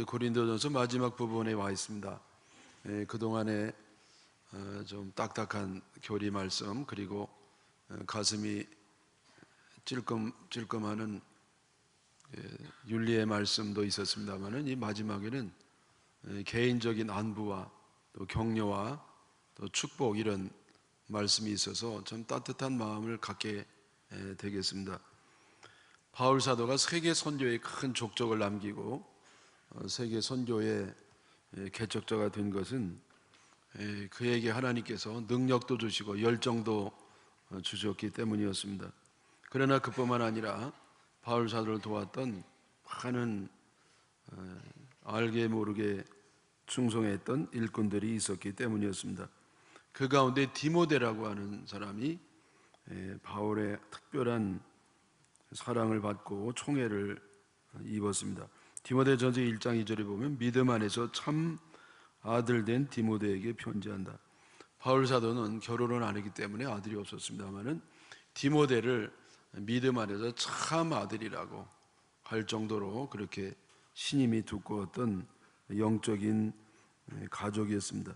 고린도전서 마지막 부분에 와 있습니다. 그동안에 좀 딱딱한 교리 말씀, 그리고 가슴이 찔끔찔끔하는 윤리의 말씀도 있었습니다만은, 이 마지막에는 개인적인 안부와 또 격려와 또 축복, 이런 말씀이 있어서 참 따뜻한 마음을 갖게 되겠습니다. 바울 사도가 세계 선교에 큰 족적을 남기고 세계 선교의 개척자가 된 것은 그에게 하나님께서 능력도 주시고 열정도 주셨기 때문이었습니다. 그러나 그뿐만 아니라 바울 사도를 도왔던 많은 알게 모르게 충성했던 일꾼들이 있었기 때문이었습니다. 그 가운데 디모데라고 하는 사람이 바울의 특별한 사랑을 받고 총애를 입었습니다. 디모데전서 1장 2절에 보면 믿음 안에서 참 아들 된 디모데에게 편지한다. 바울 사도는 결혼을 안 했기 때문에 아들이 없었습니다만은 디모데를 믿음 안에서 참 아들이라고 할 정도로 그렇게 신임이 두꺼웠던 영적인 가족이었습니다.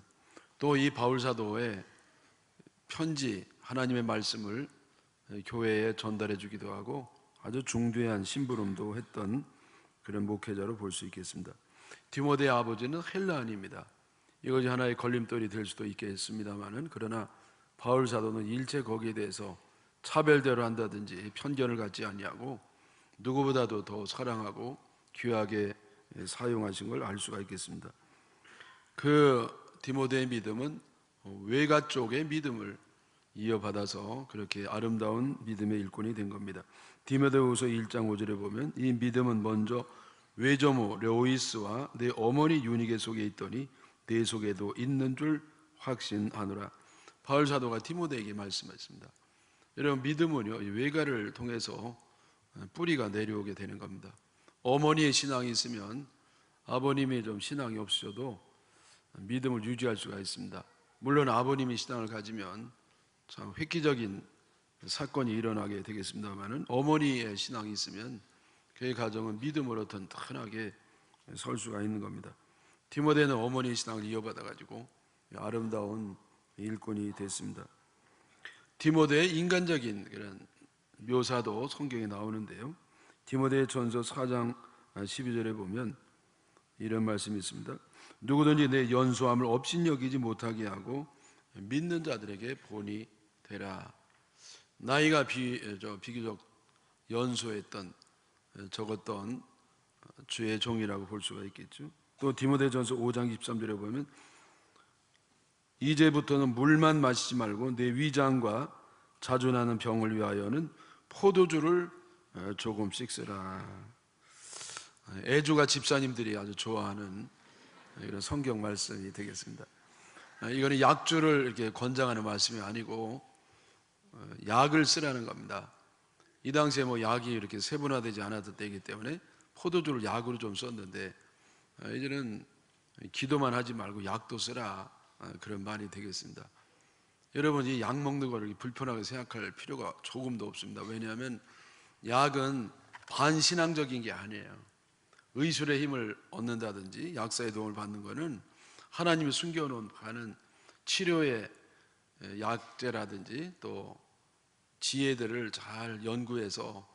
또 이 바울 사도의 편지, 하나님의 말씀을 교회에 전달해 주기도 하고 아주 중대한 심부름도 했던 그런 목회자로 볼 수 있겠습니다. 디모데의 아버지는 헬라인입니다. 이것이 하나의 걸림돌이 될 수도 있겠습니다만은, 그러나 바울 사도는 일체 거기에 대해서 차별대로 한다든지 편견을 갖지 아니하고 누구보다도 더 사랑하고 귀하게 사용하신 걸 알 수가 있겠습니다. 그 디모데의 믿음은 외가 쪽의 믿음을 이어받아서 그렇게 아름다운 믿음의 일꾼이 된 겁니다. 디모데후서 1장 5절에 보면 이 믿음은 먼저 외조모 르오이스와 내 어머니 유니게 속에 있더니 내 속에도 있는 줄 확신하노라. 바울 사도가 디모데에게 말씀했습니다. 여러분, 믿음은요, 외가를 통해서 뿌리가 내려오게 되는 겁니다. 어머니의 신앙이 있으면 아버님이 좀 신앙이 없으셔도 믿음을 유지할 수가 있습니다. 물론 아버님이 신앙을 가지면 참 획기적인 사건이 일어나게 되겠습니다만은, 어머니의 신앙이 있으면 그의 가정은 믿음으로 튼튼하게 설 수가 있는 겁니다. 디모데는 어머니의 신앙을 이어받아 가지고 아름다운 일꾼이 됐습니다. 디모데의 인간적인 그런 묘사도 성경에 나오는데요, 디모데 전서 4장 12절에 보면 이런 말씀이 있습니다. 누구든지 내 연소함을 업신여기지 못하게 하고 믿는 자들에게 본이 되라. 나이가 비교적 연소했던, 적었던 주의 종이라고 볼 수가 있겠죠. 또 디모데전서 5장 23절에 보면 이제부터는 물만 마시지 말고 내 위장과 자주 나는 병을 위하여는 포도주를 조금씩 쓰라. 애주가 집사님들이 아주 좋아하는 이런 성경 말씀이 되겠습니다. 이거는 약주를 이렇게 권장하는 말씀이 아니고 약을 쓰라는 겁니다. 이 당시에 뭐 약이 이렇게 세분화되지 않았던 때이기 때문에 포도주를 약으로 좀 썼는데, 이제는 기도만 하지 말고 약도 쓰라, 그런 말이 되겠습니다. 여러분, 이 약 먹는 거를 불편하게 생각할 필요가 조금도 없습니다. 왜냐하면 약은 반신앙적인 게 아니에요. 의술의 힘을 얻는다든지 약사의 도움을 받는 것은 하나님이 숨겨놓은 많은 치료의 약재라든지 또 지혜들을 잘 연구해서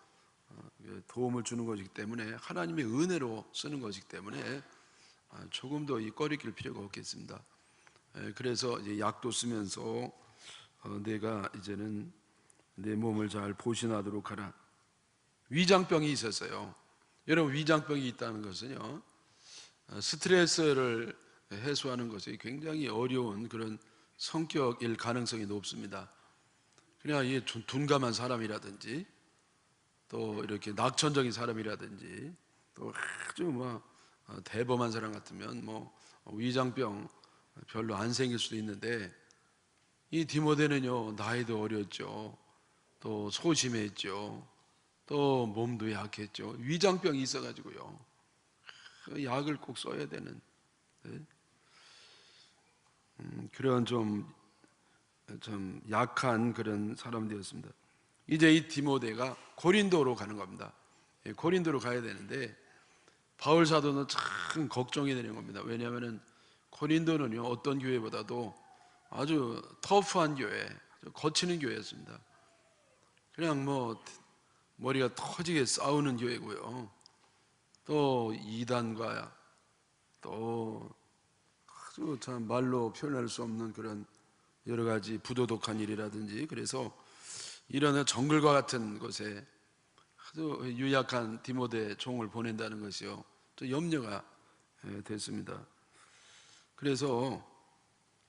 도움을 주는 것이기 때문에, 하나님의 은혜로 쓰는 것이기 때문에 조금도 이 꺼리낄 필요가 없겠습니다. 그래서 이제 약도 쓰면서 내가 이제는 내 몸을 잘 보신하도록 하라. 위장병이 있었어요. 여러분, 위장병이 있다는 것은요, 스트레스를 해소하는 것이 굉장히 어려운 그런 성격일 가능성이 높습니다. 그냥 이 둔감한 사람이라든지 또 이렇게 낙천적인 사람이라든지 또 아주 뭐 대범한 사람 같으면 뭐 위장병 별로 안 생길 수도 있는데, 이 디모데는요, 나이도 어렸죠, 또 소심했죠, 또 몸도 약했죠. 위장병이 있어가지고요, 약을 꼭 써야 되는 그런 좀 약한 그런 사람들이었습니다. 이제 이 디모데가 고린도로 가는 겁니다. 고린도로 가야 되는데, 바울 사도는 참 걱정이 되는 겁니다. 왜냐하면 고린도는요, 어떤 교회보다도 아주 터프한 교회, 거치는 교회였습니다. 그냥 뭐 머리가 터지게 싸우는 교회고요. 또 이단과 또 아주 참 말로 표현할 수 없는 그런 여러 가지 부도덕한 일이라든지, 그래서 이런 정글과 같은 곳에 아주 유약한 디모데 종을 보낸다는 것이요, 또 염려가 됐습니다. 그래서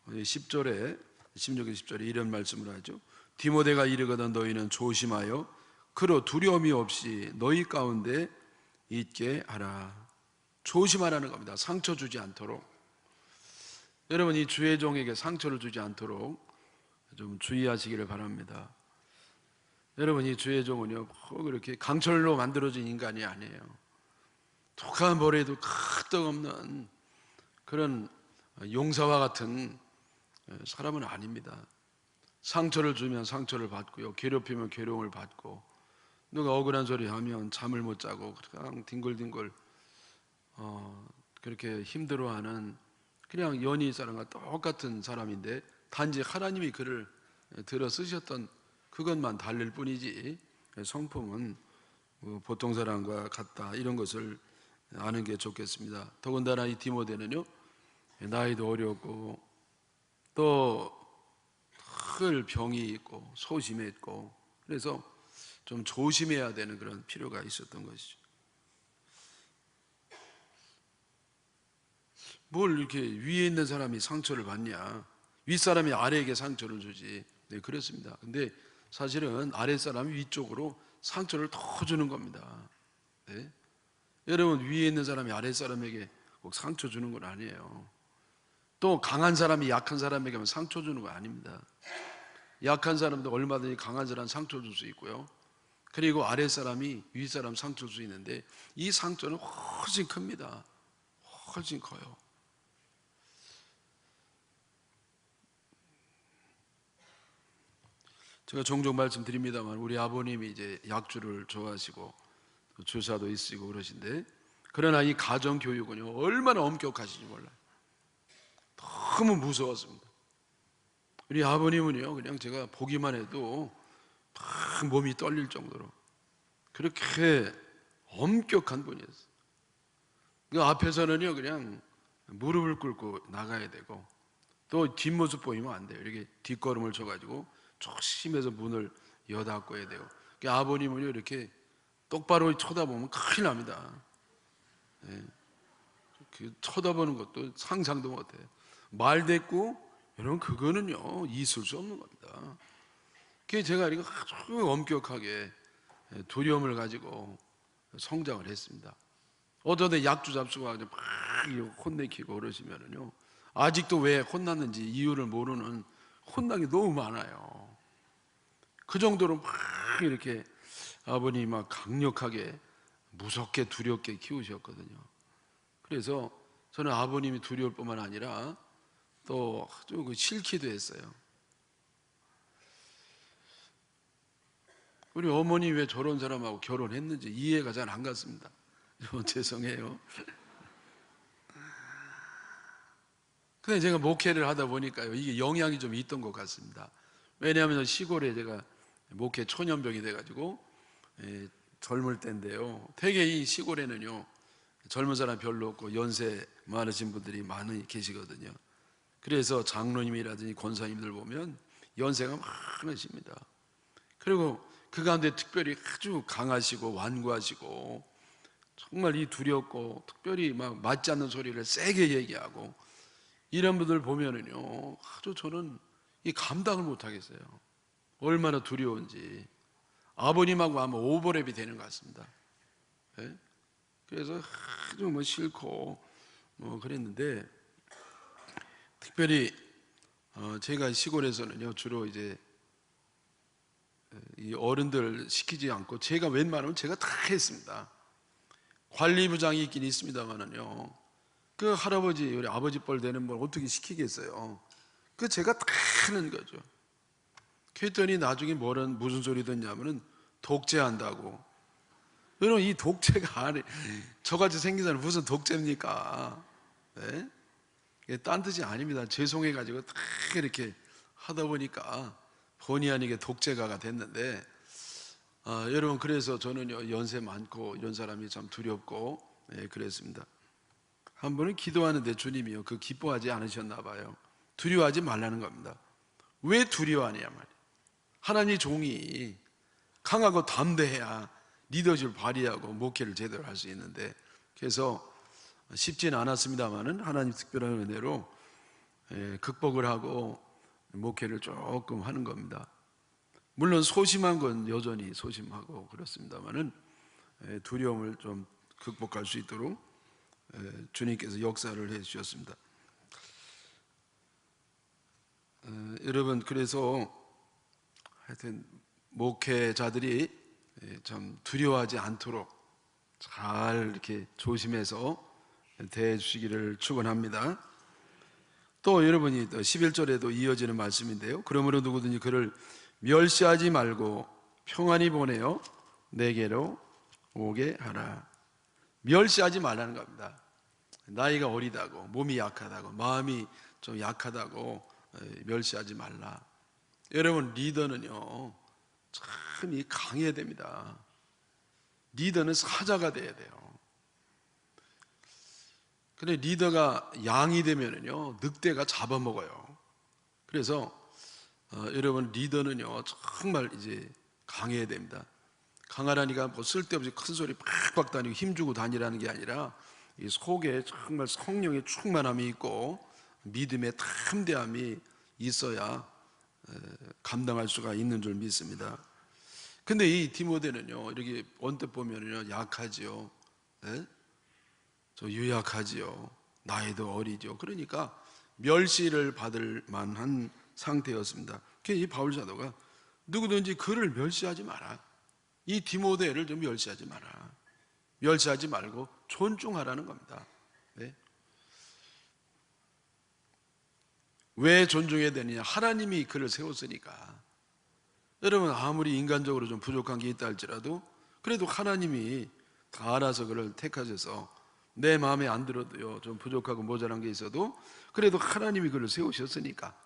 10절에 16절 10절에 이런 말씀을 하죠. 디모데가 이르거든 너희는 조심하여 그로 두려움이 없이 너희 가운데 있게 하라. 조심하라는 겁니다. 상처 주지 않도록. 여러분, 이 주의 종에게 상처를 주지 않도록 좀 주의하시기를 바랍니다. 여러분, 이 주의 종은요, 그렇게 강철로 만들어진 인간이 아니에요. 독한 벌에도 끄떡없는 그런 용사와 같은 사람은 아닙니다. 상처를 주면 상처를 받고요, 괴롭히면 괴로움을 받고, 누가 억울한 소리 하면 잠을 못 자고 그냥 뒹굴뒹굴 그렇게 힘들어하는 그냥 연희 사람과 똑같은 사람인데, 단지 하나님이 그를 들어 쓰셨던 그것만 다를 뿐이지 성품은 보통 사람과 같다, 이런 것을 아는 게 좋겠습니다. 더군다나 이 디모데는요, 나이도 어렸고 또 큰 병이 있고 소심해 있고, 그래서 좀 조심해야 되는 그런 필요가 있었던 것이죠. 뭘 이렇게 위에 있는 사람이 상처를 받냐, 윗사람이 아래에게 상처를 주지. 네, 그렇습니다. 근데 사실은 아랫사람이 위쪽으로 상처를 더 주는 겁니다. 네? 여러분, 위에 있는 사람이 아랫사람에게 꼭 상처 주는 건 아니에요. 또 강한 사람이 약한 사람에게만 상처 주는 거 아닙니다. 약한 사람도 얼마든지 강한 사람 상처 줄 수 있고요, 그리고 아랫사람이 윗사람 상처 줄 수 있는데, 이 상처는 훨씬 큽니다. 훨씬 커요. 제가 종종 말씀드립니다만, 우리 아버님이 이제 약주를 좋아하시고 주사도 있으시고 그러신데, 그러나 이 가정 교육은요, 얼마나 엄격하신지 몰라요. 너무 무서웠습니다. 우리 아버님은요, 그냥 제가 보기만 해도 막 몸이 떨릴 정도로 그렇게 엄격한 분이었어요. 그 앞에서는요, 그냥 무릎을 꿇고 나가야 되고, 또 뒷모습 보이면 안 돼요. 이렇게 뒷걸음을 쳐가지고 조심해서 문을 여닫고야 돼요. 그 아버님은요, 이렇게 똑바로 쳐다보면 큰일 납니다. 예. 그 쳐다보는 것도 상상도 못해요. 말대꾸, 여러분, 그거는요, 있을 수 없는 겁니다. 그래서 제가 이렇게 아주 엄격하게 두려움을 가지고 성장을 했습니다. 어떤 데 약주 잡수가 막 혼내키고 그러시면은요, 아직도 왜 혼났는지 이유를 모르는 혼나기 너무 많아요. 그 정도로 막 이렇게 아버님이 막 강력하게 무섭게 두렵게 키우셨거든요. 그래서 저는 아버님이 두려울 뿐만 아니라 또 아주 싫기도 했어요. 우리 어머니 왜 저런 사람하고 결혼했는지 이해가 잘 안 갔습니다. 죄송해요. 근데 제가 목회를 하다 보니까요, 이게 영향이 좀 있던 것 같습니다. 왜냐하면 시골에 제가 목회 초년병이 돼가지고 젊을 때인데요, 되게 이 시골에는요, 젊은 사람 별로 없고 연세 많으신 분들이 많이 계시거든요. 그래서 장로님이라든지 권사님들 보면 연세가 많으십니다. 그리고 그 가운데 특별히 아주 강하시고 완고하시고, 정말 이 두렵고 특별히 막 맞지 않는 소리를 세게 얘기하고, 이런 분들 보면은요, 아주 저는 이 감당을 못 하겠어요. 얼마나 두려운지. 아버님하고 아마 오버랩이 되는 것 같습니다. 네? 그래서 아주 뭐 싫고 뭐 그랬는데, 특별히 제가 시골에서는요, 주로 이제 이 어른들 시키지 않고 제가 웬만하면 제가 다 했습니다. 관리부장이 있긴 있습니다만은요, 그 할아버지, 우리 아버지 뻘 되는 걸 어떻게 시키겠어요. 그 제가 다 하는 거죠. 그랬더니 나중에 무슨 소리 듣냐면은 독재한다고. 여러분, 이 독재가 아니, 저같이 생긴 사람 무슨 독재입니까? 네? 이게 딴 뜻이 아닙니다. 죄송해가지고 다 이렇게 하다 보니까 본의 아니게 독재가가 됐는데, 여러분, 그래서 저는요, 연세 많고 이런 사람이 참 두렵고, 그랬습니다. 한 번은 기도하는데 주님이요, 그 기뻐하지 않으셨나 봐요. 두려워하지 말라는 겁니다. 왜 두려워하냐 말이에요. 하나님의 종이 강하고 담대해야 리더십을 발휘하고 목회를 제대로 할 수 있는데, 그래서 쉽지는 않았습니다만은 하나님 특별한 은혜로 극복을 하고 목회를 조금 하는 겁니다. 물론 소심한 건 여전히 소심하고 그렇습니다만은 두려움을 좀 극복할 수 있도록 주님께서 역사를 해 주셨습니다. 여러분, 그래서 하여튼 목회자들이 참 두려워하지 않도록 잘 이렇게 조심해서 대해 주시기를 축원합니다. 또 여러분이 11절에도 이어지는 말씀인데요, 그러므로 누구든지 그를 멸시하지 말고 평안히 보내어 내게로 오게 하라. 멸시하지 말라는 겁니다. 나이가 어리다고, 몸이 약하다고, 마음이 좀 약하다고 멸시하지 말라. 여러분, 리더는요 참 이 강해야 됩니다. 리더는 사자가 돼야 돼요. 근데 리더가 양이 되면은요 늑대가 잡아먹어요. 그래서 여러분, 리더는요 정말 이제 강해야 됩니다. 강하라니까 뭐 쓸데없이 큰 소리 팍팍 다니고 힘주고 다니라는 게 아니라 이 속에 정말 성령의 충만함이 있고 믿음의 담대함이 있어야 감당할 수가 있는 줄 믿습니다. 근데 이 디모데는요 이렇게 언뜻 보면요 약하지요. 네? 저 유약하지요. 나이도 어리죠. 그러니까 멸시를 받을 만한 상태였습니다. 그래서 이 바울 사도가 누구든지 그를 멸시하지 마라. 이 디모데를 좀 멸시하지 마라. 멸시하지 말고 존중하라는 겁니다. 네? 왜 존중해야 되느냐? 하나님이 그를 세웠으니까. 여러분, 아무리 인간적으로 좀 부족한 게 있다 할지라도 그래도 하나님이 다 알아서 그를 택하셔서, 내 마음에 안 들어도요 좀 부족하고 모자란 게 있어도 그래도 하나님이 그를 세우셨으니까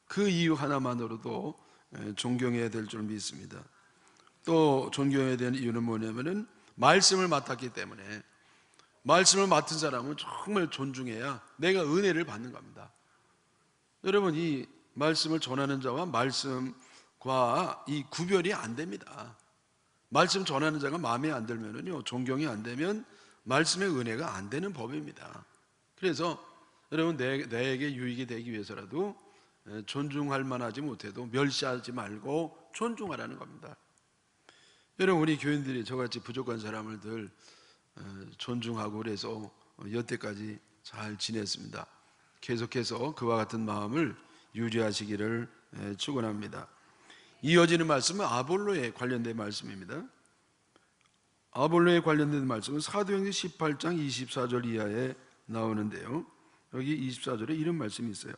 그 이유 하나만으로도 존경해야 될 줄 믿습니다. 또 존경해야 되는 이유는 뭐냐면은 말씀을 맡았기 때문에, 말씀을 맡은 사람은 정말 존중해야 내가 은혜를 받는 겁니다. 여러분, 이 말씀을 전하는 자와 말씀과 이 구별이 안 됩니다. 말씀 전하는 자가 마음에 안 들면은요 존경이 안 되면 말씀의 은혜가 안 되는 법입니다. 그래서 여러분, 내게 유익이 되기 위해서라도 존중할 만하지 못해도 멸시하지 말고 존중하라는 겁니다. 여러분, 우리 교인들이 저같이 부족한 사람을 늘 존중하고 그래서 여태까지 잘 지냈습니다. 계속해서 그와 같은 마음을 유지하시기를 축원합니다. 이어지는 말씀은 아볼로에 관련된 말씀입니다. 아볼로에 관련된 말씀은 사도행전 18장 24절 이하에 나오는데요, 여기 24절에 이런 말씀이 있어요.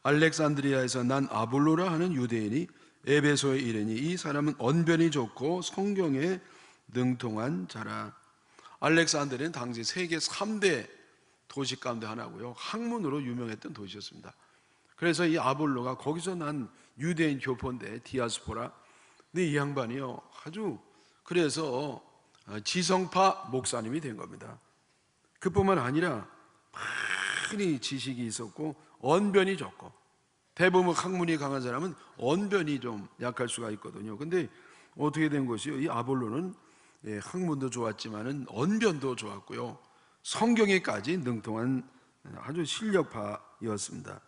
알렉산드리아에서 난 아볼로라 하는 유대인이 에베소에 이르니 이 사람은 언변이 좋고 성경에 능통한 자라. 알렉산드리아는 당시 세계 3대 도시 가운데 하나고요, 학문으로 유명했던 도시였습니다. 그래서 이 아볼로가 거기서 난 유대인 교포인데, 디아스포라. 근데 이 양반이요 아주 그래서 지성파 목사님이 된 겁니다. 그뿐만 아니라 많이 지식이 있었고 언변이 좋고, 대부분 학문이 강한 사람은 언변이 좀 약할 수가 있거든요. 근데 어떻게 된 것이요, 이 아볼로는 학문도 좋았지만은 언변도 좋았고요, 성경에까지 능통한 아주 실력파였습니다.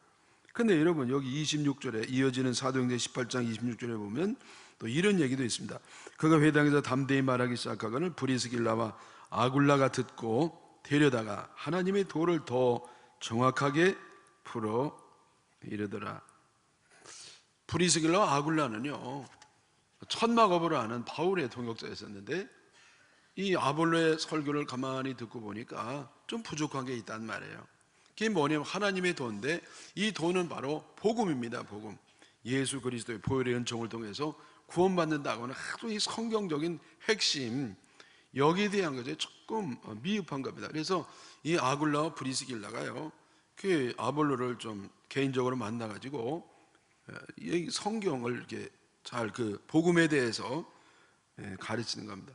근데 여러분, 여기 26절에 이어지는 사도행전 18장 26절에 보면 또 이런 얘기도 있습니다. 그가 회당에서 담대히 말하기 시작하거늘 브리스길라와 아굴라가 듣고 데려다가 하나님의 도를 더 정확하게 풀어 이르더라. 브리스길라와 아굴라는요 천막업을 하는 바울의 동역자였었는데, 이 아볼로의 설교를 가만히 듣고 보니까 좀 부족한 게 있단 말이에요. 그게 뭐냐면 하나님의 도인데, 이 도는 바로 복음입니다. 복음. 예수 그리스도의 보혈의 은총을 통해서 구원받는다고는 아주 이 성경적인 핵심, 여기에 대한 것이 조금 미흡한 겁니다. 그래서 이 아굴라와 브리스길라가요, 그 아볼로를 좀 개인적으로 만나가지고 이 성경을 이렇게 잘 그 복음에 대해서 가르치는 겁니다.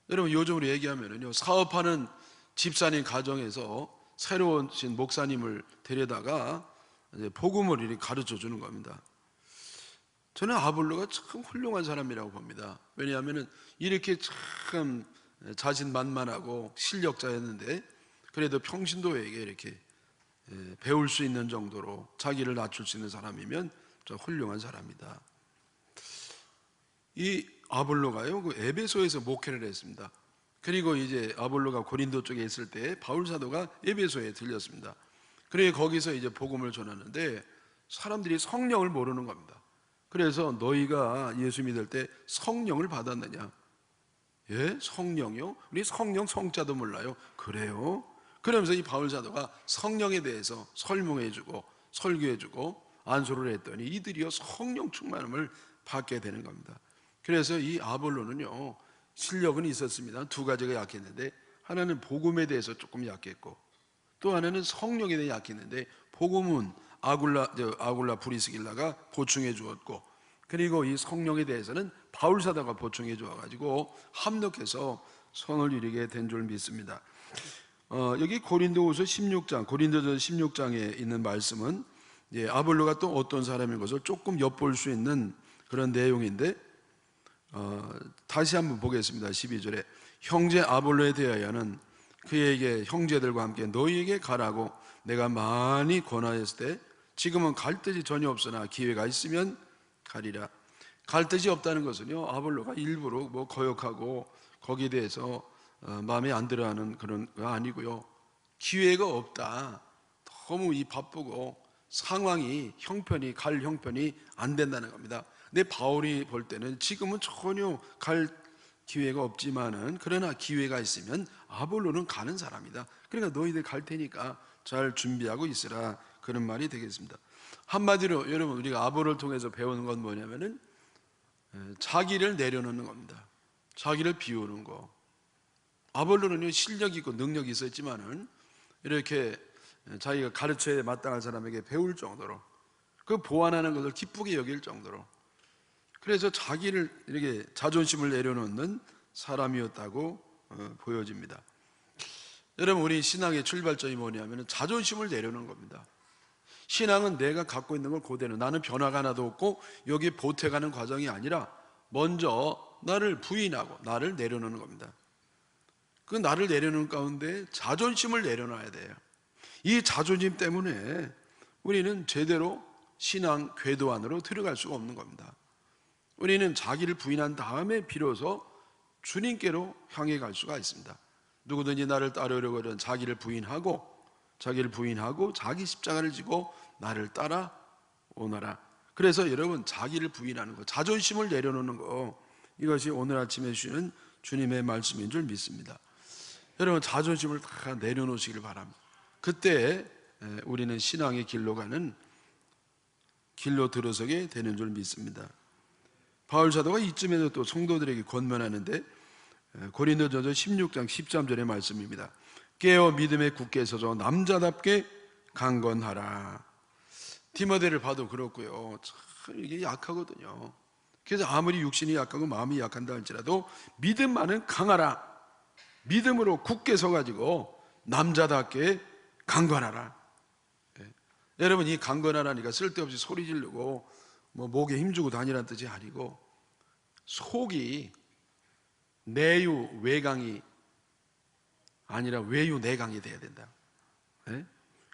여러분 요즘으로 얘기하면은요, 사업하는 집사님 가정에서 새로운 목사님을 데려다가 이제 복음을 이렇게 가르쳐 주는 겁니다. 저는 아볼로가 참 훌륭한 사람이라고 봅니다. 왜냐하면은 이렇게 참 자신만만하고 실력자였는데 그래도 평신도에게 이렇게 배울 수 있는 정도로 자기를 낮출 수 있는 사람이면 좀 훌륭한 사람이다. 이 아볼로가요, 그 에베소에서 목회를 했습니다. 그리고 이제 아볼로가 고린도 쪽에 있을 때 바울 사도가 에베소에 들렸습니다. 그리고 거기서 이제 복음을 전하는데 사람들이 성령을 모르는 겁니다. 그래서 너희가 예수 믿을 때 성령을 받았느냐? 예? 성령이요? 우리 성령 성자도 몰라요. 그래요? 그러면서 이 바울 사도가 성령에 대해서 설명해주고 설교해주고 안수를 했더니 이들이요 성령 충만함을 받게 되는 겁니다. 그래서 이 아볼로는요 실력은 있었습니다. 두 가지가 약했는데 하나는 복음에 대해서 조금 약했고 또 하나는 성령에 대해 약했는데 복음은 아굴라 브리스길라가 보충해 주었고 그리고 이 성령에 대해서는 바울 사도가 보충해 주어 가지고 합력해서 선을 이루게 된 줄 믿습니다. 여기 고린도후서 16장, 고린도전 16장에 있는 말씀은 아볼로가 또 어떤 사람인 것을 조금 엿볼 수 있는 그런 내용인데 다시 한번 보겠습니다. 12절에 형제 아볼로에 대하여는 그에게 형제들과 함께 너희에게 가라고 내가 많이 권하였을 때 지금은 갈 뜻이 전혀 없으나 기회가 있으면 가리라. 갈 뜻이 없다는 것은요 아볼로가 일부러 뭐 거역하고 거기에 대해서 마음에 안 들어하는 그런 거 아니고요, 기회가 없다, 너무 이 바쁘고 상황이 갈 형편이 안 된다는 겁니다. 근데 바울이 볼 때는 지금은 전혀 갈 기회가 없지만은 그러나 기회가 있으면 아볼로는 가는 사람이다. 그러니까 너희들 갈 테니까 잘 준비하고 있으라, 그런 말이 되겠습니다. 한마디로 여러분 우리가 아볼로를 통해서 배우는 건 뭐냐면은 자기를 내려놓는 겁니다. 자기를 비우는 거. 아볼로는요 실력이 있고 능력이 있었지만은 이렇게 자기가 가르쳐야 마땅한 사람에게 배울 정도로 그 보완하는 것을 기쁘게 여길 정도로, 그래서 자기를 이렇게 자존심을 내려놓는 사람이었다고 보여집니다. 여러분 우리 신앙의 출발점이 뭐냐면 자존심을 내려놓는 겁니다. 신앙은 내가 갖고 있는 걸 그대로, 나는 변화가 하나도 없고 여기 보태가는 과정이 아니라 먼저 나를 부인하고 나를 내려놓는 겁니다. 그 나를 내려놓는 가운데 자존심을 내려놔야 돼요. 이 자존심 때문에 우리는 제대로 신앙 궤도 안으로 들어갈 수가 없는 겁니다. 우리는 자기를 부인한 다음에 비로소 주님께로 향해 갈 수가 있습니다. 누구든지 나를 따르려고 하면 자기를 부인하고 자기 십자가를 지고 나를 따라오너라. 그래서 여러분 자기를 부인하는 거, 자존심을 내려놓는 거, 이것이 오늘 아침에 주시는 주님의 말씀인 줄 믿습니다. 여러분 자존심을 다 내려놓으시길 바랍니다. 그때 우리는 신앙의 길로 들어서게 되는 줄 믿습니다. 바울 사도가 이쯤에서 또 성도들에게 권면하는데 고린도전서 16장 13절의 말씀입니다. 깨어 믿음에 굳게 서서 남자답게 강건하라. 디모데를 봐도 그렇고요, 참 이게 약하거든요. 그래서 아무리 육신이 약하고 마음이 약한다 할지라도 믿음만은 강하라. 믿음으로 굳게 서가지고 남자답게 강건하라. 여러분 이 강건하라니까 쓸데없이 소리 지르고 뭐 목에 힘주고 다니라는 뜻이 아니고 속이 내유 외강이 아니라 외유 내강이 돼야 된다.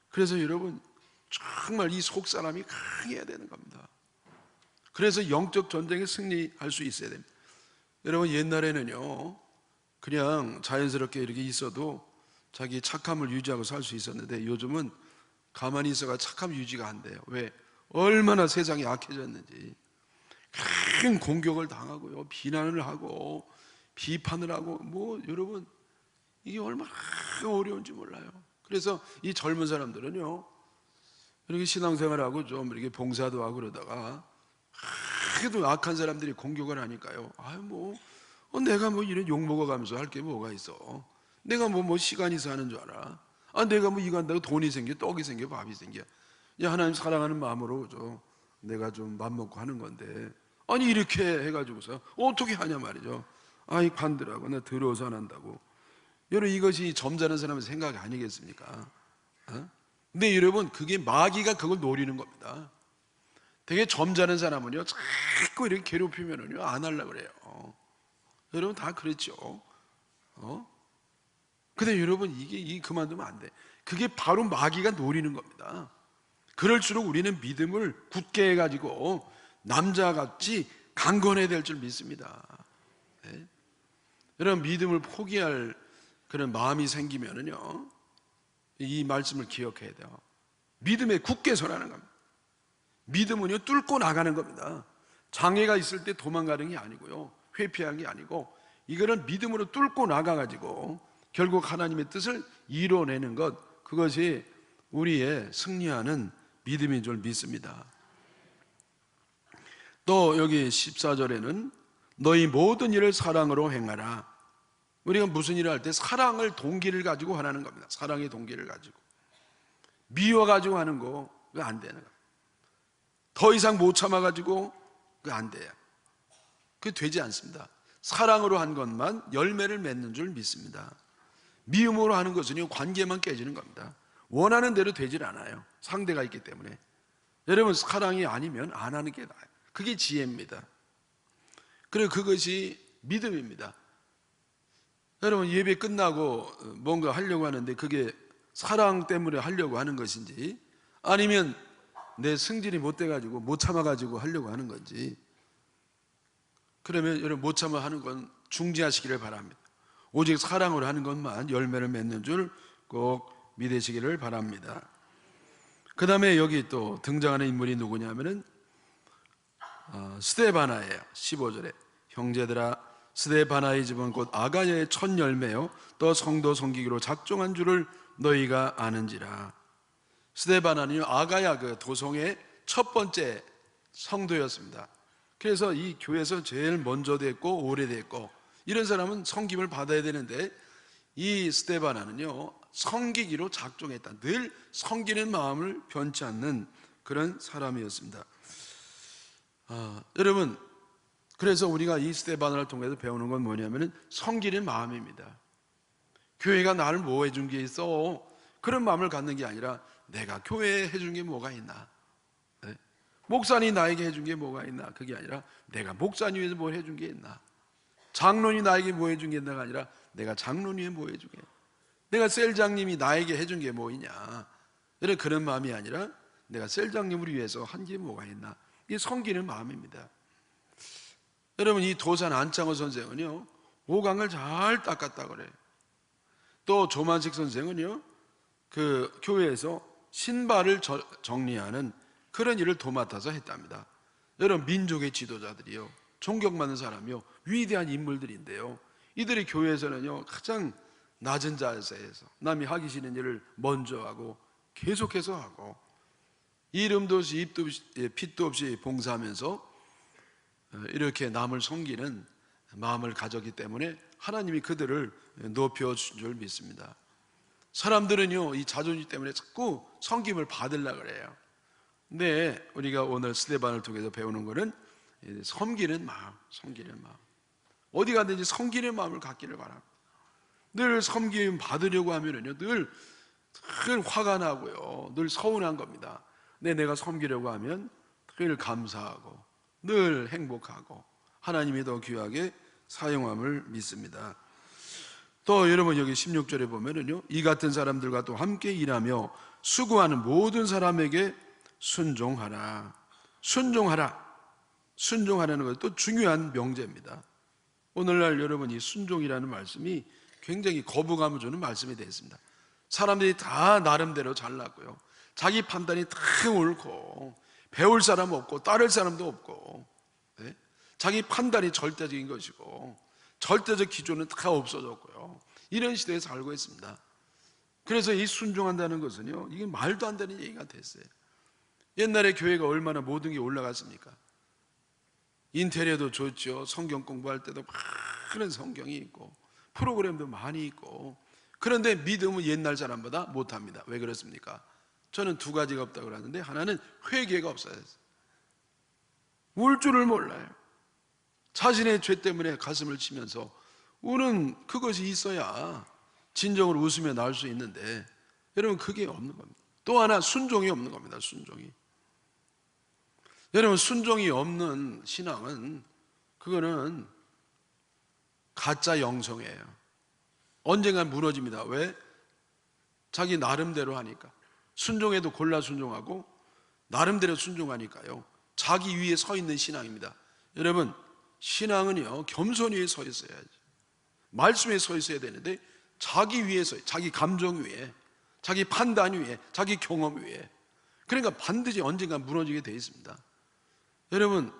그래서 여러분 정말 이 속 사람이 강해야 되는 겁니다. 그래서 영적 전쟁에 승리할 수 있어야 됩니다. 여러분 옛날에는요 그냥 자연스럽게 이렇게 있어도 자기 착함을 유지하고 살 수 있었는데 요즘은 가만히 있어가 착함 유지가 안 돼요. 왜? 얼마나 세상이 악해졌는지. 큰 공격을 당하고요, 비난을 하고 비판을 하고, 뭐 여러분 이게 얼마나 어려운지 몰라요. 그래서 이 젊은 사람들은요 이렇게 신앙생활하고 좀 이렇게 봉사도 하고 그러다가 하도 악한 사람들이 공격을 하니까요, 뭐 내가 뭐 이런 욕 먹어가면서 할 게 뭐가 있어? 내가 뭐 시간이 사는 줄 알아? 내가 뭐 이거 한다고 돈이 생겨, 떡이 생겨, 밥이 생겨? 야, 하나님 사랑하는 마음으로 내가 좀 맘먹고 하는 건데, 아니 이렇게 해가지고서 어떻게 하냐 말이죠. 이 관들하고 나 더러워서 안 한다고. 여러분, 이것이 점잖은 사람의 생각 아니겠습니까? 근데 여러분, 그게 마귀가 그걸 노리는 겁니다. 되게 점잖은 사람은요, 자꾸 이렇게 괴롭히면은요 안 하려고 그래요. 여러분 다 그랬죠. 근데 여러분, 이게 그만두면 안 돼. 그게 바로 마귀가 노리는 겁니다. 그럴수록 우리는 믿음을 굳게 해가지고 남자같이 강건해야 될 줄 믿습니다. 네? 여러분, 믿음을 포기할 그런 마음이 생기면은요, 이 말씀을 기억해야 돼요. 믿음에 굳게 서라는 겁니다. 믿음은요, 뚫고 나가는 겁니다. 장애가 있을 때 도망가는 게 아니고요, 회피하는 게 아니고, 이거는 믿음으로 뚫고 나가가지고 결국 하나님의 뜻을 이뤄내는 것, 그것이 우리의 승리하는 믿음인 줄 믿습니다. 또 여기 14절에는 너희 모든 일을 사랑으로 행하라. 우리가 무슨 일을 할 때 사랑을 동기를 가지고 하라는 겁니다. 사랑의 동기를 가지고. 미워가지고 하는 거 그거 안 되는 겁니다. 더 이상 못 참아가지고 그거 안 돼요. 그게 되지 않습니다. 사랑으로 한 것만 열매를 맺는 줄 믿습니다. 미움으로 하는 것은요, 관계만 깨지는 겁니다. 원하는 대로 되질 않아요. 상대가 있기 때문에. 여러분, 사랑이 아니면 안 하는 게 나아요. 그게 지혜입니다. 그리고 그것이 믿음입니다. 여러분, 예배 끝나고 뭔가 하려고 하는데 그게 사랑 때문에 하려고 하는 것인지, 아니면 내 승질이 못 돼가지고 못 참아가지고 하려고 하는 건지, 그러면 여러분, 못 참아 하는 건 중지하시기를 바랍니다. 오직 사랑으로 하는 것만 열매를 맺는 줄 꼭 믿으시기를 바랍니다. 그 다음에 여기 또 등장하는 인물이 누구냐면은 스데바나예요. 15절에 형제들아, 스데바나의 집은 곧 아가야의 첫 열매요 또 성도 섬기기로 작정한 줄을 너희가 아는지라. 스데바나는요, 아가야 그 도성의 첫 번째 성도였습니다. 그래서 이 교회에서 제일 먼저 됐고 오래됐고, 이런 사람은 섬김을 받아야 되는데, 이 스데바나는요 섬기기로 작정했다. 늘 섬기는 마음을 변치 않는 그런 사람이었습니다. 여러분, 그래서 우리가 이 스데바나를 통해서 배우는 건 뭐냐면은 섬기는 마음입니다. 교회가 나를 뭐 해준 게 있어? 그런 마음을 갖는 게 아니라, 내가 교회에 해준 게 뭐가 있나? 네? 목사님이 나에게 해준 게 뭐가 있나? 그게 아니라, 내가 목사님 위해서 뭘 해준 게 있나? 장로님이 나에게 뭐 해준 게 있나가 아니라, 내가 장로님이 뭐 해준 게 있나? 내가 셀장님이 나에게 해준 게 뭐 있냐? 그런 마음이 아니라, 내가 셀장님을 위해서 한 게 뭐가 있나? 이게 섬기는 마음입니다. 여러분, 이 도산 안창호 선생은요 5강을 잘 닦았다 그래요. 또 조만식 선생은요 그 교회에서 신발을 정리하는 그런 일을 도맡아서 했답니다. 여러분, 민족의 지도자들이요, 존경받는 사람이요, 위대한 인물들인데요, 이들이 교회에서는요 가장 낮은 자세에서 남이 하기 싫은 일을 먼저 하고 계속해서 하고, 이름도 없이 입도 없이 핏도 없이 봉사하면서 이렇게 남을 섬기는 마음을 가졌기 때문에 하나님이 그들을 높여준 줄 믿습니다. 사람들은요 이 자존심 때문에 자꾸 섬김을 받으려고 그래요. 근데 우리가 오늘 스데반을 통해서 배우는 것은 섬기는 마음, 섬기는 마음. 어디 가든지 섬기는 마음을 갖기를 바랍니다. 늘 섬김 받으려고 하면은요 늘 화가 나고요, 늘 서운한 겁니다. 근데 내가 섬기려고 하면 늘 감사하고 늘 행복하고 하나님이 더 귀하게 사용함을 믿습니다. 또 여러분, 여기 16절에 보면은요, 이 같은 사람들과 또 함께 일하며 수고하는 모든 사람에게 순종하라. 순종하라. 순종하라는 것도 중요한 명제입니다. 오늘날 여러분, 이 순종이라는 말씀이 굉장히 거부감을 주는 말씀이 되었습니다. 사람들이 다 나름대로 잘났고요, 자기 판단이 다 옳고, 배울 사람 없고 따를 사람도 없고, 네? 자기 판단이 절대적인 것이고 절대적 기준은 다 없어졌고요, 이런 시대에 살고 있습니다. 그래서 이 순종한다는 것은요, 이게 말도 안 되는 얘기가 됐어요. 옛날에 교회가 얼마나 모든 게 올라갔습니까? 인테리어도 좋죠. 성경 공부할 때도 많은 성경이 있고 프로그램도 많이 있고. 그런데 믿음은 옛날 사람보다 못합니다. 왜 그렇습니까? 저는 두 가지가 없다고 그러는데, 하나는 회개가 없어요. 울 줄을 몰라요. 자신의 죄 때문에 가슴을 치면서 우는 그것이 있어야 진정으로 웃으며 나올 수 있는데, 여러분 그게 없는 겁니다. 또 하나, 순종이 없는 겁니다. 순종이. 여러분, 순종이 없는 신앙은, 그거는 가짜 영성이에요. 언젠간 무너집니다. 왜? 자기 나름대로 하니까. 순종해도 골라 순종하고 나름대로 순종하니까요. 자기 위에 서 있는 신앙입니다. 여러분, 신앙은요, 겸손 위에 서 있어야지. 말씀에 서 있어야 되는데 자기 위에 서, 자기 감정 위에, 자기 판단 위에, 자기 경험 위에. 그러니까 반드시 언젠가 무너지게 되어 있습니다. 여러분,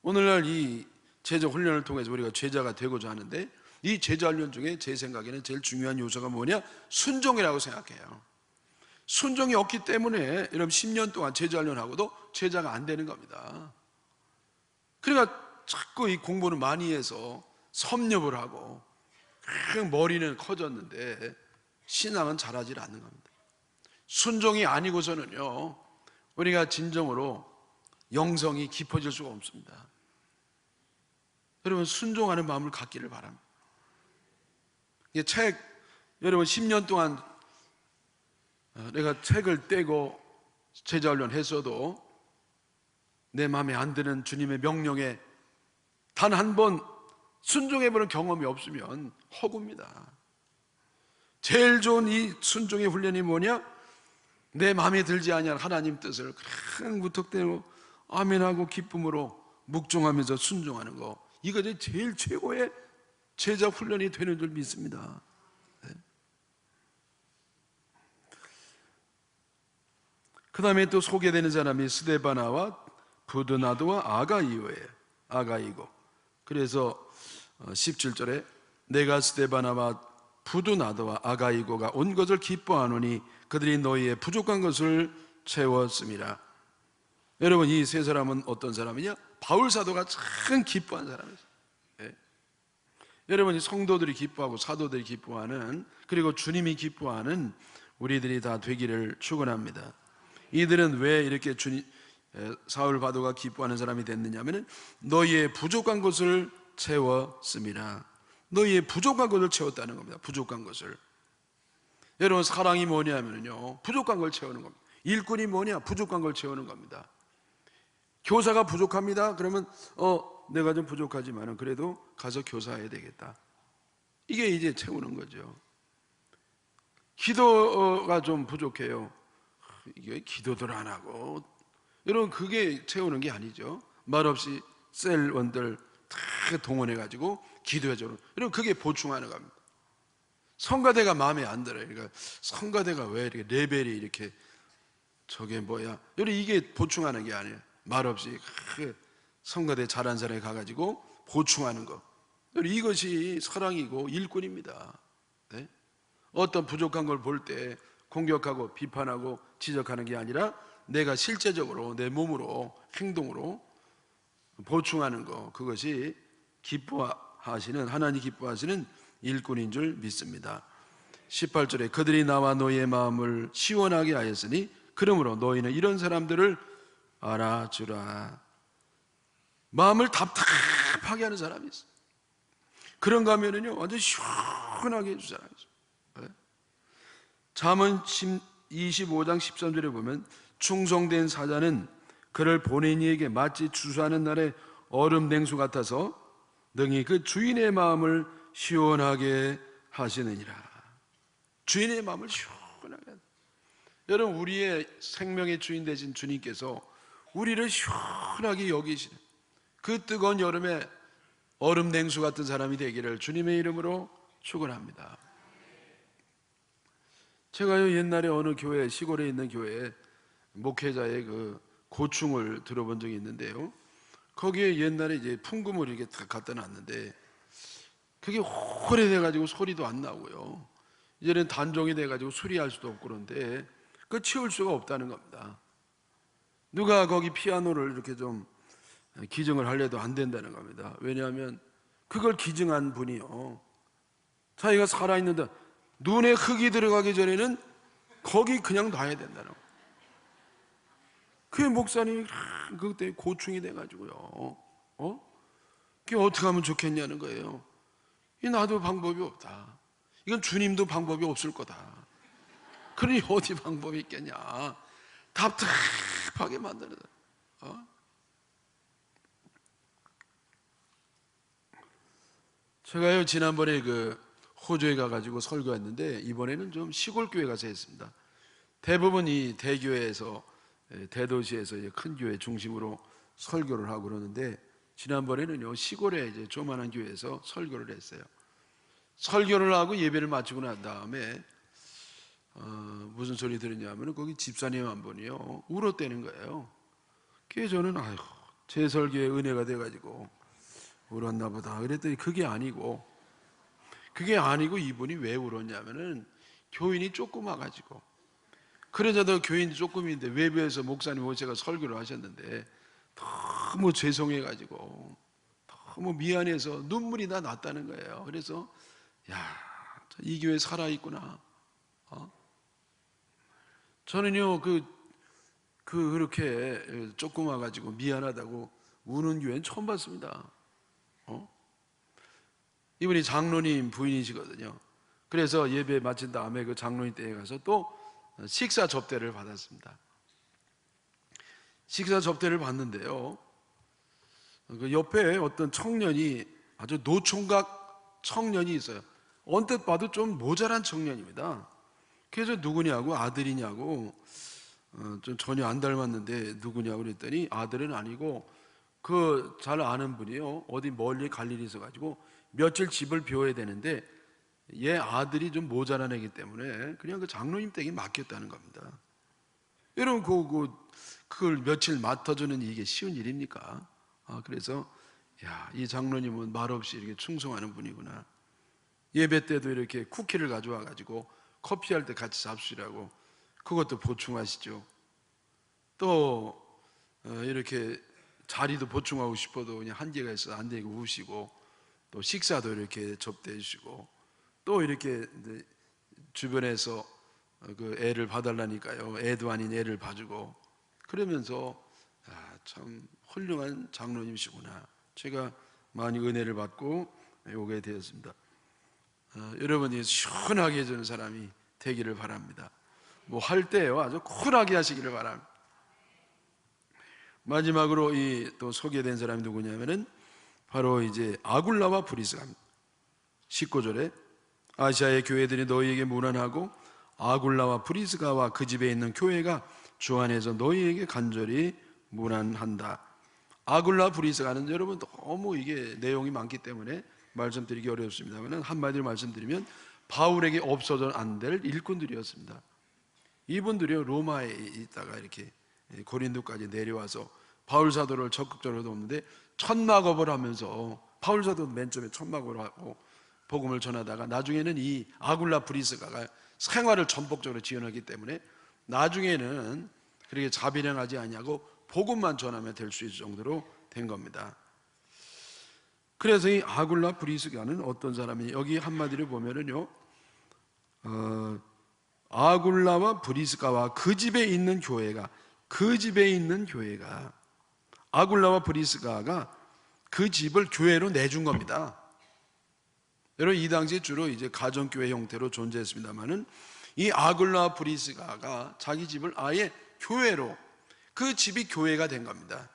오늘날 이 제자 훈련을 통해서 우리가 제자가 되고자 하는데, 이 제자 훈련 중에 제 생각에는 제일 중요한 요소가 뭐냐? 순종이라고 생각해요. 순종이 없기 때문에 여러분 10년 동안 제자 훈련하고도 제자가 안 되는 겁니다. 그러니까 자꾸 이 공부를 많이 해서 섭렵을 하고 머리는 커졌는데 신앙은 자라질 않는 겁니다. 순종이 아니고서는요, 우리가 진정으로 영성이 깊어질 수가 없습니다. 여러분, 순종하는 마음을 갖기를 바랍니다. 이 책, 여러분 10년 동안 내가 책을 떼고 제자훈련 했어도 내 마음에 안 드는 주님의 명령에 단 한 번 순종해보는 경험이 없으면 허구입니다. 제일 좋은 이 순종의 훈련이 뭐냐? 내 마음에 들지 아니한 하나님 뜻을 그냥 무턱대고 아멘하고 기쁨으로 묵종하면서 순종하는 거, 이것이 제일 최고의 제자 훈련이 되는 줄 믿습니다. 네. 그 다음에 또 소개되는 사람이 스데바나와 부드나도와 아가이고. 그래서 17절에 내가 스데바나와 부드나도와 아가이고가 온 것을 기뻐하노니 그들이 너희의 부족한 것을 채웠음이라. 여러분, 이 세 사람은 어떤 사람이냐? 바울 사도가 참 기뻐한 사람이죠. 예. 여러분, 이 성도들이 기뻐하고 사도들이 기뻐하는, 그리고 주님이 기뻐하는 우리들이 다 되기를 축원합니다. 이들은 왜 이렇게 사울 바도가 기뻐하는 사람이 됐느냐면, 너희의 부족한 것을 채웠음이라. 너희의 부족한 것을 채웠다는 겁니다. 부족한 것을. 여러분, 사랑이 뭐냐면요, 부족한 걸 채우는 겁니다. 일꾼이 뭐냐? 부족한 걸 채우는 겁니다. 교사가 부족합니다. 그러면 내가 좀 부족하지만 그래도 가서 교사해야 되겠다. 이게 이제 채우는 거죠. 기도가 좀 부족해요. 이게 기도들 안 하고. 여러분, 그게 채우는 게 아니죠. 말없이 셀원들 다 동원해가지고 기도해줘. 여러분, 그게 보충하는 겁니다. 성가대가 마음에 안 들어요. 그러니까 성가대가 왜 이렇게 레벨이 이렇게 저게 뭐야? 여러분, 이게 보충하는 게 아니에요. 말없이 성가대 잘한 사람이 가가지고 보충하는 거. 이것이 사랑이고 일꾼입니다. 네? 어떤 부족한 걸 볼 때 공격하고 비판하고 지적하는 게 아니라 내가 실제적으로 내 몸으로 행동으로 보충하는 거, 그것이 기뻐하시는, 하나님 기뻐하시는 일꾼인 줄 믿습니다. 18절에 그들이 나와 너희의 마음을 시원하게 하였으니 그러므로 너희는 이런 사람들을 알아주라. 마음을 답답하게 하는 사람이 있어요. 그런가 하면은요, 완전 시원하게 해줄 사람이 있어요. 잠언 25장 13절에 보면 충성된 사자는 그를 보낸 이에게 마치 주수하는 날에 얼음 냉수 같아서 능히 그 주인의 마음을 시원하게 하시느니라. 주인의 마음을 시원하게. 여러분, 우리의 생명의 주인 되신 주님께서 우리를 시원하게 여기시는 그 뜨거운 여름에 얼음 냉수 같은 사람이 되기를 주님의 이름으로 축원합니다. 제가요, 옛날에 어느 교회, 시골에 있는 교회에 목회자의 그 고충을 들어본 적이 있는데요, 거기에 옛날에 이제 풍금을 이렇게 다 갖다 놨는데 그게 오래돼가지고 소리도 안 나고요, 이제는 단종이 돼가지고 수리할 수도 없고, 그런데 그 치울 수가 없다는 겁니다. 누가 거기 피아노를 이렇게 좀 기증을 하려도 안 된다는 겁니다. 왜냐하면 그걸 기증한 분이요, 자기가 살아있는데 눈에 흙이 들어가기 전에는 거기 그냥 놔야 된다는 거예요. 그 목사님이 그때 고충이 돼가지고요, 그게 어떻게 하면 좋겠냐는 거예요. 나도 방법이 없다. 이건 주님도 방법이 없을 거다. 그러니 어디 방법이 있겠냐. 답답하게 만드는 거예요. 제가요, 지난번에 호주에 가가지고 설교했는데, 이번에는 좀 시골 교회 가서 했습니다. 대부분 이 대교회에서, 대도시에서 이제 큰 교회 중심으로 설교를 하고 그러는데, 지난번에는요, 시골에 이제 조만한 교회에서 설교를 했어요. 설교를 하고 예배를 마치고 난 다음에 무슨 소리 들었냐면 거기 집사님 한 분이요, 울었대는 거예요. 그래서 저는 아이고, 제 설교에 은혜가 돼가지고 울었나 보다 그랬더니 그게 아니고 이분이 왜 울었냐면은 교인이 조그마가지고, 그러자도 교인이 조금인데 외부에서 목사님 모세가 설교를 하셨는데 너무 죄송해가지고 너무 미안해서 눈물이 다 났다는 거예요. 그래서 이 교회 살아있구나. 저는요, 그렇게 조그마가지고 미안하다고 우는 교회는 처음 봤습니다. 이분이 장로님 부인이시거든요. 그래서 예배 마친 다음에 그 장로님 댁에 가서 또 식사 접대를 받았습니다. 식사 접대를 받는데요, 그 옆에 어떤 청년이, 아주 노총각 청년이 있어요. 언뜻 봐도 좀 모자란 청년입니다. 그래서 누구냐고, 아들이냐고, 좀 전혀 안 닮았는데 누구냐고 그랬더니 아들은 아니고 잘 아는 분이요, 어디 멀리 갈 일이 있어가지고 며칠 집을 비워야 되는데 얘 아들이 좀 모자란 애기 때문에 그냥 그 장로님 댁에 맡겼다는 겁니다. 여러분, 그걸 며칠 맡아주는 이게 쉬운 일입니까? 그래서 이 장로님은 말없이 이렇게 충성하는 분이구나. 예배 때도 이렇게 쿠키를 가져와 가지고 커피할 때 같이 잡수시라고 그것도 보충하시죠. 또 이렇게 자리도 보충하고 싶어도 그냥 한계가 있어 안 되고 우시고, 또 식사도 이렇게 접대해 주시고, 또 이렇게 주변에서 그 애를 봐달라니까요, 애도 아닌 애를 봐주고, 그러면서 참 훌륭한 장로님이시구나. 제가 많이 은혜를 받고 오게 되었습니다. 여러분이 시원하게 해주는 사람이 되기를 바랍니다. 뭐 할 때요, 아주 쿨하게 하시기를 바랍니다. 마지막으로 또 소개된 사람이 누구냐면은 바로 이제 아굴라와 브리스가입니다. 19절에 아시아의 교회들이 너희에게 문안하고 아굴라와 브리스가와 그 집에 있는 교회가 주 안에서 너희에게 간절히 문안한다. 아굴라 브리스가는 여러분 너무 이게 내용이 많기 때문에 말씀드리기 어렵습니다만, 한마디로 말씀드리면 바울에게 없어서는 안 될 일꾼들이었습니다. 이분들이 로마에 있다가 이렇게 고린도까지 내려와서 바울 사도를 적극적으로 돕는데, 천막업을 하면서 바울 사도도 맨 처음에 천막업을 하고 복음을 전하다가 나중에는 이 아굴라 브리스가가 생활을 전폭적으로 지원하기 때문에 나중에는 그렇게 자비령하지 아니하고 복음만 전하면 될 수 있을 정도로 된 겁니다. 그래서 이 아굴라 브리스가는 어떤 사람이, 여기 한마디로 보면은요, 아굴라와 브리스가와 그 집에 있는 교회가 아굴라와 브리스가가 그 집을 교회로 내준 겁니다. 여러분, 이 당시에 주로 이제 가정교회 형태로 존재했습니다만은 이 아굴라와 브리스가가 자기 집을 아예 교회로, 그 집이 교회가 된 겁니다.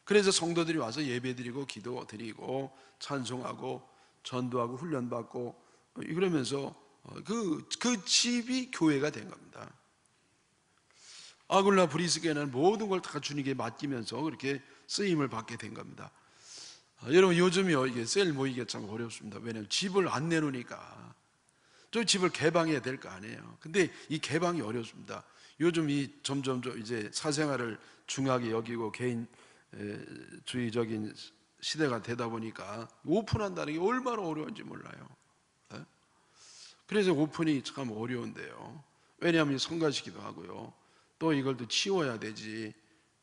그래서 성도들이 와서 예배드리고 기도드리고 찬송하고 전도하고 훈련받고 그러면서 그 집이 교회가 된 겁니다. 아굴라 브리스가는 모든 걸 다 주님께 맡기면서 그렇게 쓰임을 받게 된 겁니다. 여러분, 요즘이요, 이게 셀 모이기가 참 어렵습니다. 왜냐하면 집을 안 내놓으니까 저 집을 개방해야 될 거 아니에요. 근데 이 개방이 어렵습니다. 요즘 점점 이제 사생활을 중요하게 여기고 개인주의적인 시대가 되다 보니까 오픈한다는 게 얼마나 어려운지 몰라요. 그래서 오픈이 참 어려운데요. 왜냐하면 성가시기도 하고요, 또 이걸 또 치워야 되지.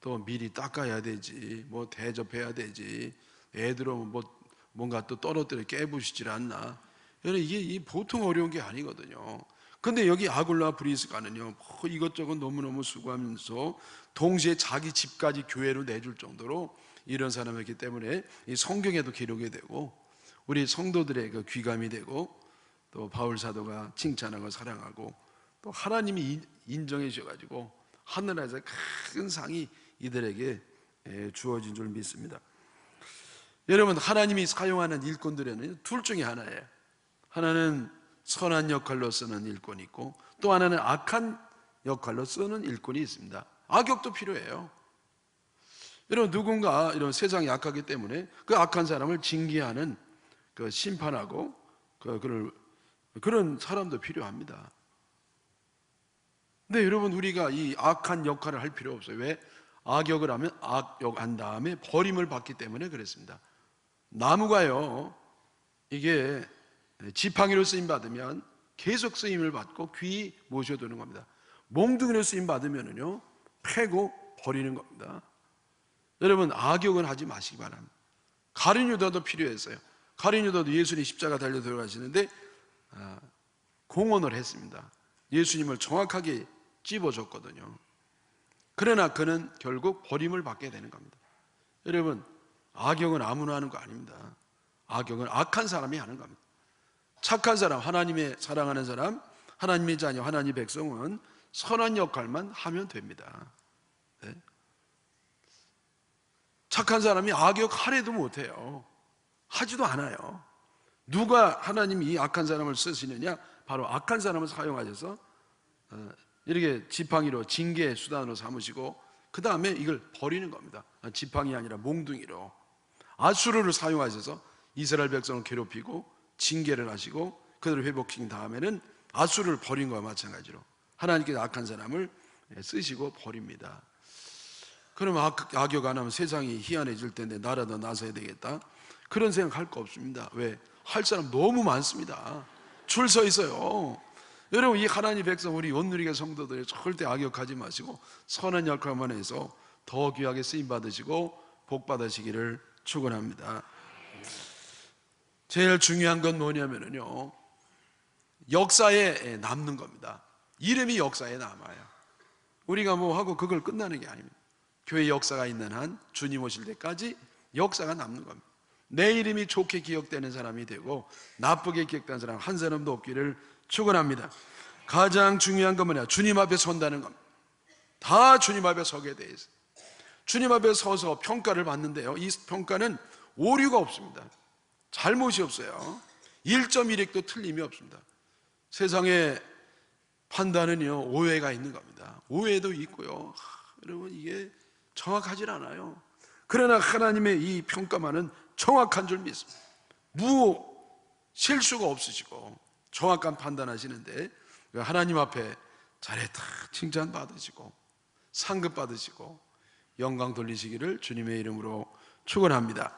또 미리 닦아야 되지, 뭐 대접해야 되지, 애들 오면 뭐 뭔가 또 떨어뜨려 깨부시질 않나. 여러분, 이게 보통 어려운 게 아니거든요. 근데 여기 아굴라 브리스가는요, 뭐 이것저것 너무너무 수고하면서 동시에 자기 집까지 교회로 내줄 정도로 이런 사람이기 때문에 이 성경에도 기록이 되고 우리 성도들의 그 귀감이 되고 또 바울 사도가 칭찬하고 사랑하고 또 하나님이 인정해 주셔가지고 하늘에서 큰 상이 이들에게 주어진 줄 믿습니다. 여러분, 하나님이 사용하는 일꾼들에는 둘 중에 하나예요. 하나는 선한 역할로 쓰는 일꾼이 있고 또 하나는 악한 역할로 쓰는 일꾼이 있습니다. 악역도 필요해요. 여러분, 누군가 이런 세상이 악하기 때문에 그 악한 사람을 징계하는 그 심판하고 그런 사람도 필요합니다. 근데 여러분, 우리가 이 악한 역할을 할 필요 없어요. 왜? 악역을 하면 악역한 다음에 버림을 받기 때문에 그랬습니다. 나무가요, 이게 지팡이로 쓰임 받으면 계속 쓰임을 받고 귀 모셔두는 겁니다. 몽둥이로 쓰임 받으면요 패고 버리는 겁니다. 여러분, 악역은 하지 마시기 바랍니다. 가룟 유다도 필요했어요. 가룟 유다도 예수님 십자가 달려 들어가시는데 공언을 했습니다. 예수님을 정확하게 찝어줬거든요. 그러나 그는 결국 버림을 받게 되는 겁니다. 여러분, 악역은 아무나 하는 거 아닙니다. 악역은 악한 사람이 하는 겁니다. 착한 사람, 하나님의 사랑하는 사람, 하나님의 자녀, 하나님의 백성은 선한 역할만 하면 됩니다. 네? 착한 사람이 악역 하래도 못해요. 하지도 않아요. 누가 하나님이 이 악한 사람을 쓰시느냐? 바로 악한 사람을 사용하셔서 이렇게 지팡이로 징계 수단으로 삼으시고 그 다음에 이걸 버리는 겁니다. 지팡이 아니라 몽둥이로 아수르를 사용하셔서 이스라엘 백성을 괴롭히고 징계를 하시고 그들을 회복시킨 다음에는 아수르를 버린 거와 마찬가지로 하나님께서 악한 사람을 쓰시고 버립니다. 그럼 악역 안 하면 세상이 희한해질 텐데 나라도 나서야 되겠다, 그런 생각할 거 없습니다. 왜? 할 사람 너무 많습니다. 줄 서 있어요. 여러분, 이 하나님 백성, 우리 온누리교 성도들이 절대 악역하지 마시고 선한 역할만 해서 더 귀하게 쓰임 받으시고 복 받으시기를 축원합니다. 제일 중요한 건 뭐냐면요, 역사에 남는 겁니다. 이름이 역사에 남아요. 우리가 뭐 하고 그걸 끝나는 게 아닙니다. 교회 역사가 있는 한 주님 오실 때까지 역사가 남는 겁니다. 내 이름이 좋게 기억되는 사람이 되고 나쁘게 기억되는 사람 한 사람도 없기를 축원합니다. 가장 중요한 건 뭐냐? 주님 앞에 선다는 겁니다. 다 주님 앞에 서게 돼 있어요. 주님 앞에 서서 평가를 받는데요, 이 평가는 오류가 없습니다. 잘못이 없어요. 1.1획도 틀림이 없습니다. 세상에 판단은요 오해가 있는 겁니다. 오해도 있고요, 여러분, 이게 정확하질 않아요. 그러나 하나님의 이 평가만은 정확한 줄 믿습니다. 실수가 없으시고 정확한 판단하시는데 하나님 앞에 잘했다 칭찬 받으시고 상급 받으시고 영광 돌리시기를 주님의 이름으로 축원합니다.